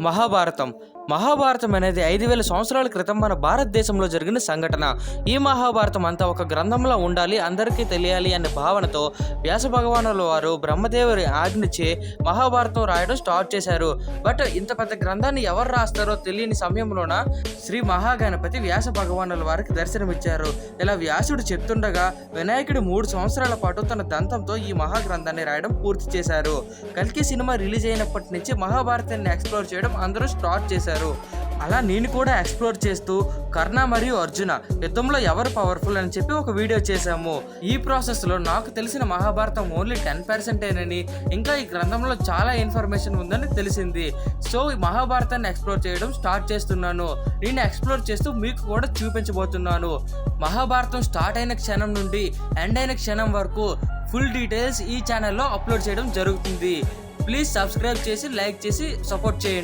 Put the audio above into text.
మహాభారతం అనేది 5000 సంవత్సరాల క్రితం మన భారతదేశంలో జరిగిన సంఘటన. ఈ మహాభారతం అంతా ఒక గ్రంథంలో ఉండాలి, అందరికీ తెలియాలి అనే భావనతో వ్యాస భగవానుల వారు బ్రహ్మదేవుని ఆజ్ఞించి మహాభారతం రాయడం స్టార్ట్ చేశారు. బట్ ఇంత పెద్ద గ్రంథాన్ని ఎవరు రాస్తారో తెలియని సమయంలోన శ్రీ మహాగణపతి వ్యాస భగవానుల వారికి దర్శనమిచ్చారు. ఇలా వ్యాసుడు చెప్తుండగా వినాయకుడు 3 సంవత్సరాల పాటు తన దంతంతో ఈ మహాగ్రంథాన్ని రాయడం పూర్తి చేశారు. కల్కి సినిమా రిలీజ్ అయినప్పటి నుంచి మహాభారతాన్ని ఎక్స్ప్లోర్ చేయడం అందరూ స్టార్ట్ చేశారు. అలా నేను కూడా ఎక్స్ప్లోర్ చేస్తూ కర్ణ మరియు అర్జున యుద్ధంలో ఎవరు పవర్ఫుల్ అని చెప్పి ఒక వీడియో చేశాము. ఈ ప్రాసెస్లో నాకు తెలిసిన మహాభారతం ఓన్లీ 10%ఏనని, ఇంకా ఈ గ్రంథంలో చాలా ఇన్ఫర్మేషన్ ఉందని తెలిసింది. సో ఈ మహాభారతాన్ని ఎక్స్ప్లోర్ చేయడం స్టార్ట్ చేస్తున్నాను. నేను ఎక్స్ప్లోర్ చేస్తూ మీకు కూడా చూపించబోతున్నాను. మహాభారతం స్టార్ట్ అయిన క్షణం నుండి ఎండ్ అయిన క్షణం వరకు ఫుల్ డీటెయిల్స్ ఈ ఛానల్లో అప్లోడ్ చేయడం జరుగుతుంది. ప్లీజ్ సబ్స్క్రైబ్ చేసి లైక్ చేసి సపోర్ట్ చేయండి.